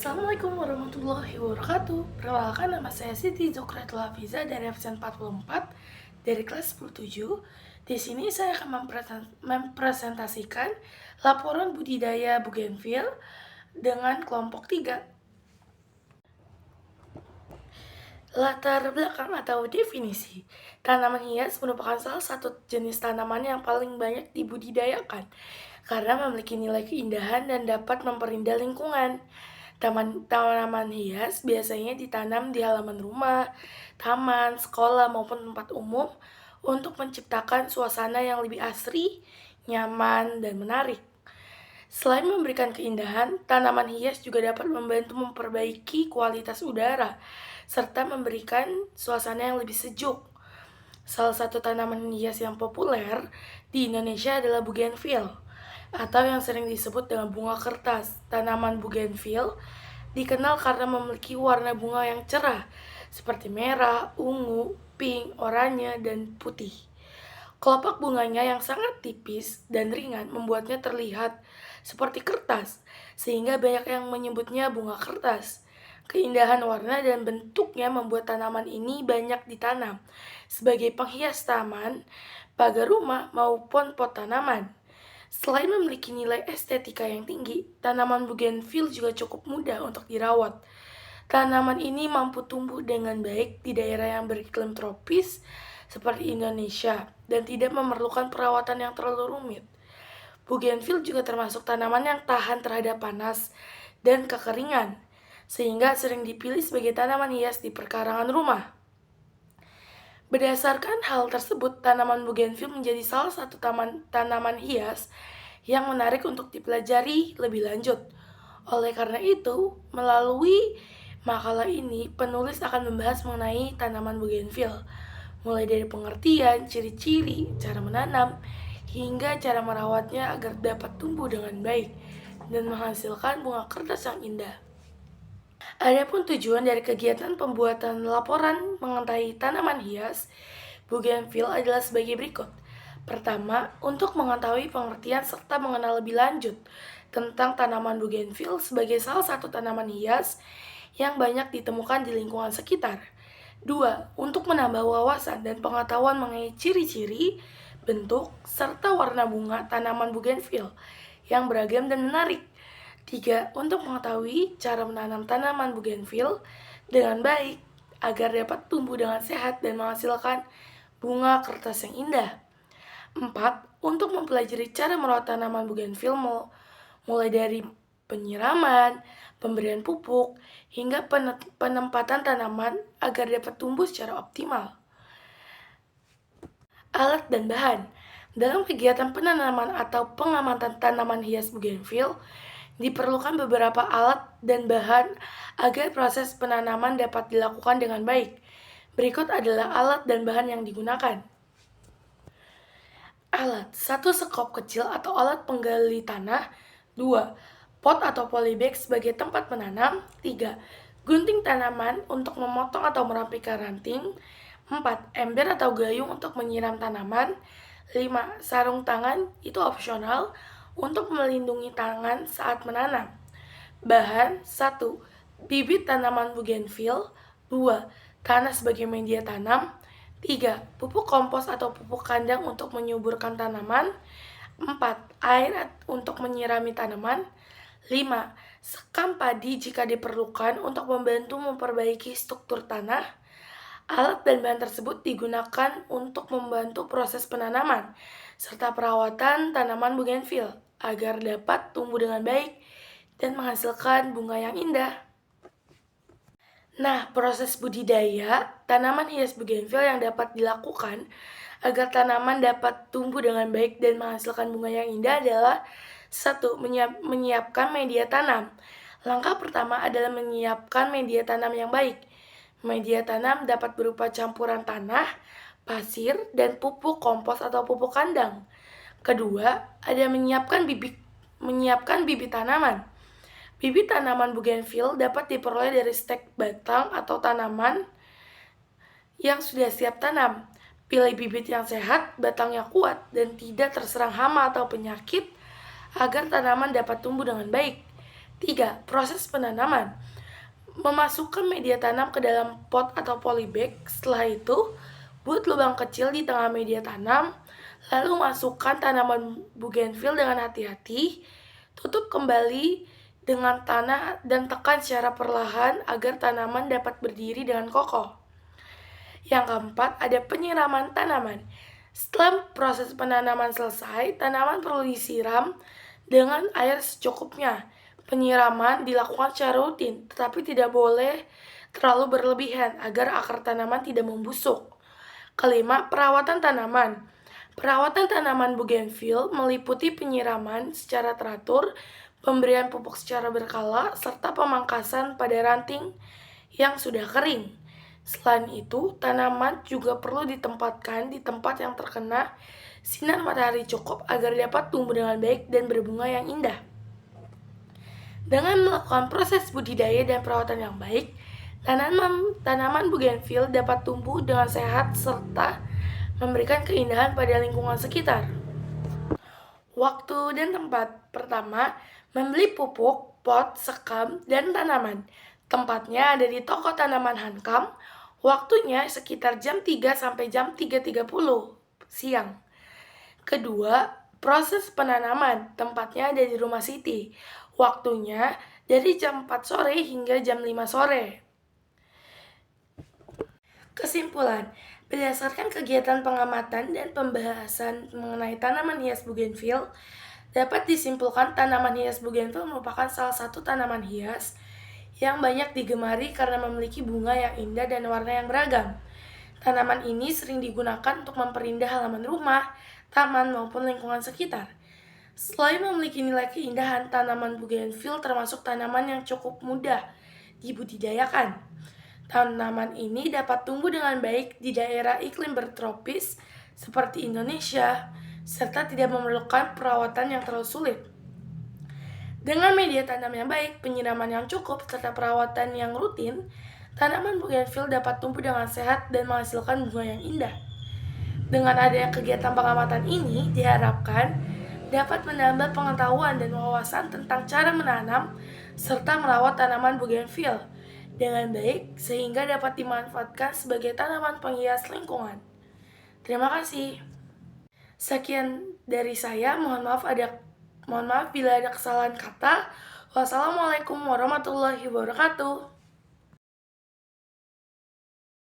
Assalamualaikum warahmatullahi wabarakatuh. Perkenalkan, nama saya Siti Zokratul Hafiza dari absen 44 dari kelas 17. Di sini saya akan mempresentasikan laporan budidaya bougainville dengan kelompok 3. Latar belakang atau definisi. Tanaman hias merupakan salah satu jenis tanaman yang paling banyak dibudidayakan karena memiliki nilai keindahan dan dapat memperindah lingkungan. Tanaman hias biasanya ditanam di halaman rumah, taman, sekolah, maupun tempat umum untuk menciptakan suasana yang lebih asri, nyaman, dan menarik. Selain memberikan keindahan, tanaman hias juga dapat membantu memperbaiki kualitas udara, serta memberikan suasana yang lebih sejuk. Salah satu tanaman hias yang populer di Indonesia adalah bougainville, atau yang sering disebut dengan bunga kertas. Tanaman bougainville dikenal karena memiliki warna bunga yang cerah, seperti merah, ungu, pink, oranye, dan putih. Kelopak bunganya yang sangat tipis dan ringan membuatnya terlihat seperti kertas, sehingga banyak yang menyebutnya bunga kertas. Keindahan warna dan bentuknya membuat tanaman ini banyak ditanam sebagai penghias taman, pagar rumah, maupun pot tanaman. Selain memiliki nilai estetika yang tinggi, tanaman bougainville juga cukup mudah untuk dirawat. Tanaman ini mampu tumbuh dengan baik di daerah yang beriklim tropis seperti Indonesia dan tidak memerlukan perawatan yang terlalu rumit. Bougainville juga termasuk tanaman yang tahan terhadap panas dan kekeringan, sehingga sering dipilih sebagai tanaman hias di perkarangan rumah. Berdasarkan hal tersebut, tanaman bougainville menjadi salah satu tanaman hias yang menarik untuk dipelajari lebih lanjut. Oleh karena itu, melalui makalah ini, penulis akan membahas mengenai tanaman bougainville, mulai dari pengertian, ciri-ciri, cara menanam, hingga cara merawatnya agar dapat tumbuh dengan baik dan menghasilkan bunga kertas yang indah. Adapun tujuan dari kegiatan pembuatan laporan mengenai tanaman hias bougainville adalah sebagai berikut. Pertama, untuk mengetahui pengertian serta mengenal lebih lanjut tentang tanaman bougainville sebagai salah satu tanaman hias yang banyak ditemukan di lingkungan sekitar. Dua, untuk menambah wawasan dan pengetahuan mengenai ciri-ciri, bentuk, serta warna bunga tanaman bougainville yang beragam dan menarik. 3. Untuk mengetahui cara menanam tanaman bougainville dengan baik agar dapat tumbuh dengan sehat dan menghasilkan bunga kertas yang indah. 4. Untuk mempelajari cara merawat tanaman bougainville mulai dari penyiraman, pemberian pupuk, hingga penempatan tanaman agar dapat tumbuh secara optimal. Alat dan bahan. Dalam kegiatan penanaman atau pengamatan tanaman hias bougainville, diperlukan beberapa alat dan bahan agar proses penanaman dapat dilakukan dengan baik. Berikut adalah alat dan bahan yang digunakan. Alat: 1. Sekop kecil atau alat penggali tanah. 2. Pot atau polybag sebagai tempat menanam. 3. Gunting tanaman untuk memotong atau merapikan ranting. 4. Ember atau gayung untuk menyiram tanaman. 5. Sarung tangan, itu opsional, untuk melindungi tangan saat menanam. Bahan: 1. Bibit tanaman bougainville. 2. Tanah sebagai media tanam. 3. Pupuk kompos atau pupuk kandang untuk menyuburkan tanaman. 4. Air untuk menyirami tanaman. 5. Sekam padi jika diperlukan untuk membantu memperbaiki struktur tanah. Alat dan bahan tersebut digunakan untuk membantu proses penanaman serta perawatan tanaman bougainville agar dapat tumbuh dengan baik dan menghasilkan bunga yang indah. Nah, proses budidaya tanaman hias bougainville yang dapat dilakukan agar tanaman dapat tumbuh dengan baik dan menghasilkan bunga yang indah adalah: 1. Menyiapkan media tanam. Langkah pertama adalah menyiapkan media tanam yang baik. Media tanam dapat berupa campuran tanah, pasir, dan pupuk kompos atau pupuk kandang. Kedua, ada menyiapkan bibit tanaman. Bibit tanaman bougainville dapat diperoleh dari stek batang atau tanaman yang sudah siap tanam. Pilih bibit yang sehat, batangnya kuat, dan tidak terserang hama atau penyakit agar tanaman dapat tumbuh dengan baik. 3. Proses penanaman. Memasukkan media tanam ke dalam pot atau polybag. Setelah itu, buat lubang kecil di tengah media tanam, lalu masukkan tanaman bougainville dengan hati-hati, tutup kembali dengan tanah dan tekan secara perlahan agar tanaman dapat berdiri dengan kokoh. Yang keempat, ada penyiraman tanaman. Setelah proses penanaman selesai, tanaman perlu disiram dengan air secukupnya. Penyiraman dilakukan secara rutin, tetapi tidak boleh terlalu berlebihan agar akar tanaman tidak membusuk. Kelima, perawatan tanaman. Perawatan tanaman bougainville meliputi penyiraman secara teratur, pemberian pupuk secara berkala, serta pemangkasan pada ranting yang sudah kering. Selain itu, tanaman juga perlu ditempatkan di tempat yang terkena sinar matahari cukup agar dapat tumbuh dengan baik dan berbunga yang indah. Dengan melakukan proses budidaya dan perawatan yang baik, tanaman bougainville dapat tumbuh dengan sehat serta memberikan keindahan pada lingkungan sekitar. Waktu dan tempat. Pertama, membeli pupuk, pot, sekam, dan tanaman. Tempatnya ada di toko tanaman Hankam. Waktunya sekitar jam 3 sampai jam 3.30 siang. Kedua, proses penanaman. Tempatnya ada di Rumah Siti. Waktunya dari jam 4 sore hingga jam 5 sore. Kesimpulan, berdasarkan kegiatan pengamatan dan pembahasan mengenai tanaman hias bougainville, dapat disimpulkan tanaman hias bougainville merupakan salah satu tanaman hias yang banyak digemari karena memiliki bunga yang indah dan warna yang beragam. Tanaman ini sering digunakan untuk memperindah halaman rumah, taman, maupun lingkungan sekitar. Selain memiliki nilai keindahan, tanaman bougainville termasuk tanaman yang cukup mudah dibudidayakan. Tanaman ini dapat tumbuh dengan baik di daerah iklim bertropis seperti Indonesia, serta tidak memerlukan perawatan yang terlalu sulit. Dengan media tanam yang baik, penyiraman yang cukup, serta perawatan yang rutin, tanaman bougainville dapat tumbuh dengan sehat dan menghasilkan bunga yang indah. Dengan adanya kegiatan pengamatan ini, diharapkan dapat menambah pengetahuan dan wawasan tentang cara menanam serta merawat tanaman bougainville dengan baik sehingga dapat dimanfaatkan sebagai tanaman penghias lingkungan. Terima kasih. Sekian dari saya, mohon maaf bila ada kesalahan kata. Wassalamualaikum warahmatullahi wabarakatuh.